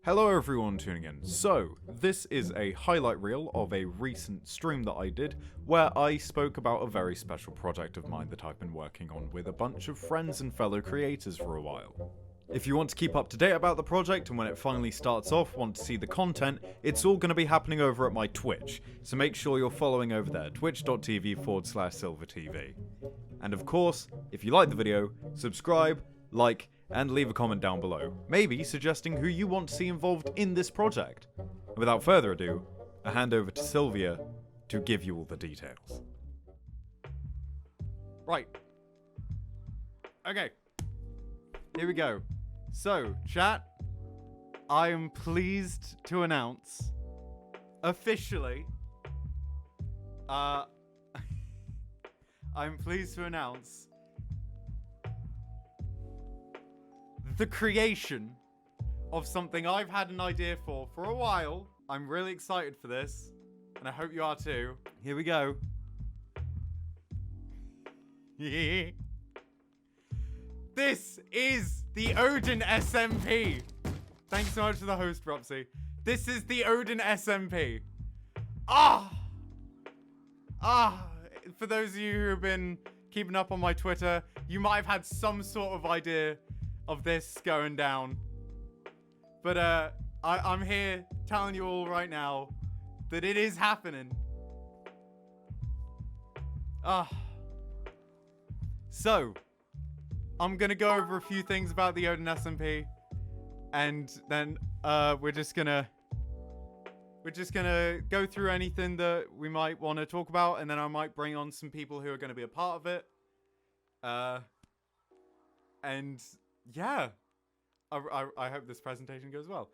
Hello everyone tuning in. So, this is a highlight reel of a recent stream that I did where I spoke about a very special project of mine that I've been working on with a bunch of friends and fellow creators for a while. If you want to keep up to date about the project and when it finally starts off, want to see the content, it's all going to be happening over at my Twitch, so make sure you're following over there, twitch.tv/SilverTV. And of course, if you like the video, subscribe, like, and leave a comment down below, maybe suggesting who you want to see involved in this project. And without further ado, I hand over to Sillvia to give you all the details. Right. Okay. Here we go. So, chat, I am pleased to announce, officially, I'm pleased to announce the creation of something I've had an idea for a while. I'm really excited for this, and I hope you are too. Here we go. This is the Odin SMP. Thanks so much for the host, Ropsy. This is the Odin SMP. For those of you who have been keeping up on my Twitter, you might have had some sort of idea of this going down. But I'm here telling you all right now that it is happening. So, I'm gonna go over a few things about the Odin SMP, and then we're just gonna go through anything that we might want to talk about, and then I might bring on some people who are going to be a part of it. And yeah, I hope this presentation goes well.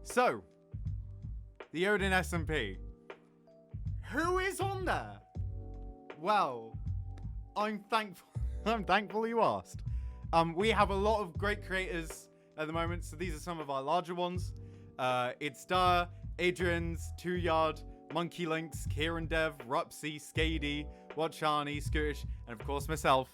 So, the Odin SMP. Who is on there? Well, I'm thankful. I'm thankful you asked. We have a lot of great creators at the moment, so these are some of our larger ones. It's Dar, Adrian's, 2Yard, Monkey Links, Kieran Dev, Rupsy, Skady, Watchani, Scootish, and of course myself.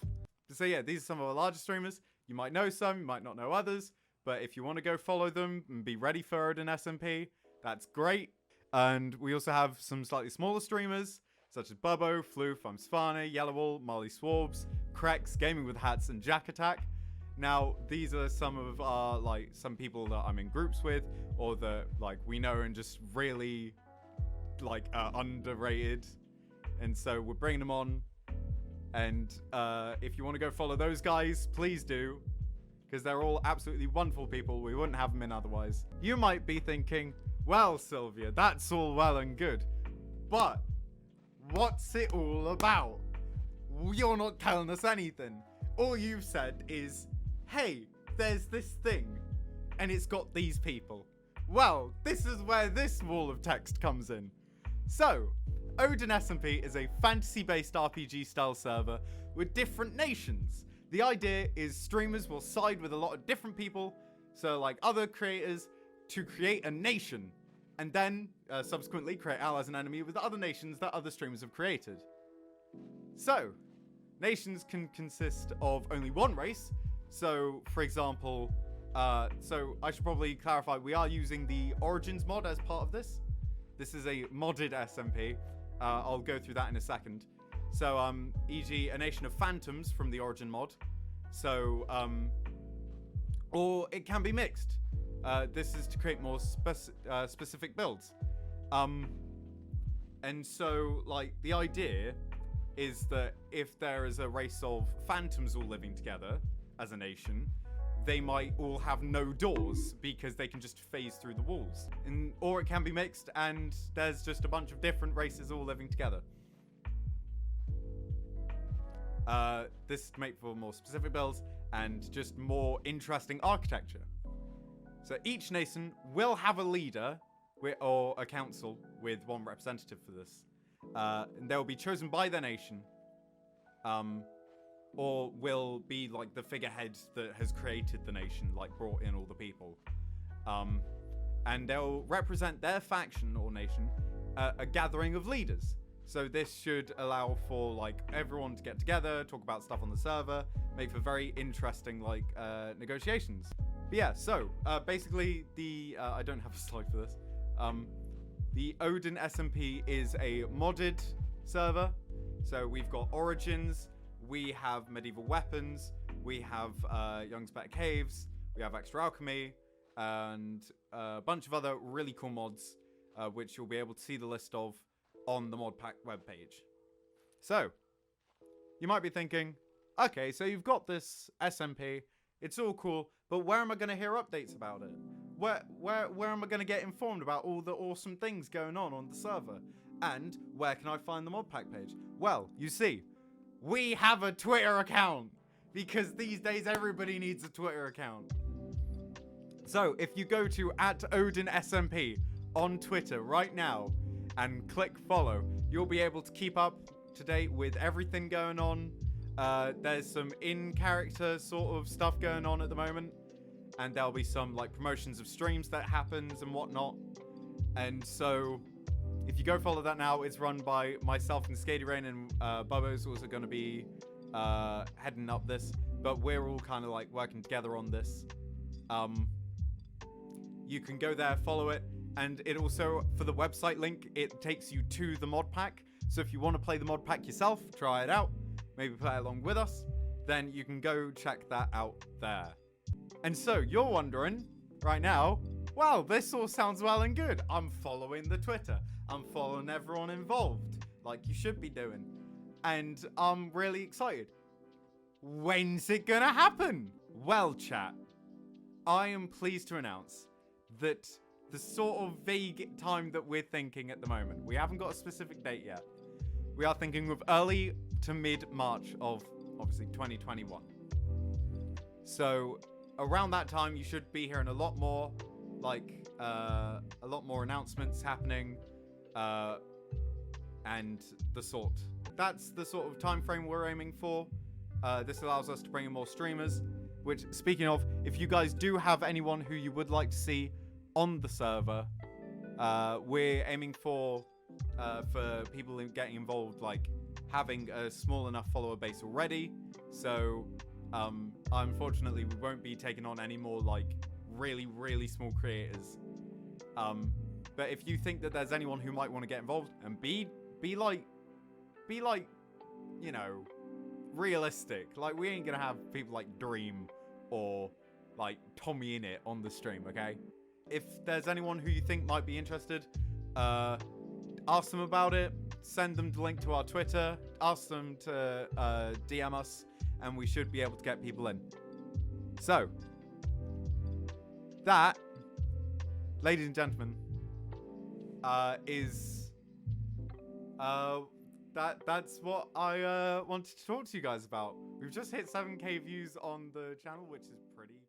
So yeah, these are some of our larger streamers. You might know some, you might not know others, but if you want to go follow them and be ready for Odin SMP, that's great. And we also have some slightly smaller streamers, such as Bubbo, Floof, I'm Svane, Yellowwall, Molly Swarbs, Krex, Gaming with Hats, and Jack Attack. Now, these are some of our, some people that I'm in groups with, or that, we know and just really, underrated. And so we're bringing them on. And if you want to go follow those guys, please do. Because they're all absolutely wonderful people. We wouldn't have them in otherwise. You might be thinking, well, Sylvia, that's all well and good. But what's it all about? You're not telling us anything. All you've said is, hey, there's this thing, and it's got these people. Well, this is where this wall of text comes in. So, Odin SMP is a fantasy-based RPG-style server with different nations. The idea is streamers will side with a lot of different people, so like other creators, to create a nation, and then subsequently create allies and enemy with other nations that other streamers have created. So, nations can consist of only one race. So, for example, so I should probably clarify, we are using the Origins mod as part of this. This is a modded SMP. I'll go through that in a second. So, e.g. a nation of phantoms from the Origin mod. So, or it can be mixed. This is to create more specific builds. And so, the idea is that if there is a race of phantoms all living together as a nation, they might all have no doors because they can just phase through the walls. Or it can be mixed and there's just a bunch of different races all living together. This is to make for more specific builds and just more interesting architecture. So each nation will have a leader or a council with one representative for this. And they'll be chosen by their nation, or will be the figurehead that has created the nation, brought in all the people. And they'll represent their faction or nation, a gathering of leaders. So this should allow for everyone to get together, talk about stuff on the server, make for very interesting negotiations. But yeah, so basically I don't have a slide for this. The Odin SMP is a modded server. So we've got Origins, we have medieval weapons, we have Young's Better Caves, we have Extra Alchemy, and a bunch of other really cool mods, which you'll be able to see the list of on the mod pack webpage. So, you might be thinking, okay, so you've got this SMP, it's all cool, but where am I going to hear updates about it? Where am I going to get informed about all the awesome things going on the server? And where can I find the mod pack page? Well, you see, we have a Twitter account, because these days everybody needs a Twitter account. So if you go to @Odin SMP on Twitter right now and click follow, you'll be able to keep up to date with everything going on. There's some in-character sort of stuff going on at the moment, and there'll be some like promotions of streams that happens and whatnot. And so if you go follow that now, it's run by myself and Skady Rain, and Bubbo's also going to be heading up this, but we're all kind of like working together on this. You can go there, follow it, and it also, for the website link, it takes you to the mod pack. So if you want to play the mod pack yourself, try it out, maybe play along with us, then you can go check that out there. And so you're wondering right now, wow, this all sounds well and good. I'm following the Twitter. I'm following everyone involved, like you should be doing. And I'm really excited. When's it gonna happen? Well, chat, I am pleased to announce that the sort of vague time that we're thinking at the moment, we haven't got a specific date yet. We are thinking of early to mid-March of, obviously, 2021. So around that time, you should be hearing a lot more, like, a lot more announcements happening, and the sort. That's the sort of time frame we're aiming for. This allows us to bring in more streamers, which, speaking of, if you guys do have anyone who you would like to see on the server, we're aiming for people getting involved, like having a small enough follower base already. So unfortunately we won't be taking on any more like really small creators. But if you think that there's anyone who might want to get involved and be like, you know, realistic, like we ain't gonna have people like Dream or like Tommy in it on the stream, okay? If there's anyone who you think might be interested, ask them about it, send them the link to our Twitter, ask them to DM us, and we should be able to get people in. So, that, ladies and gentlemen, that's what I wanted to talk to you guys about. We've just hit 7K views on the channel, which is pretty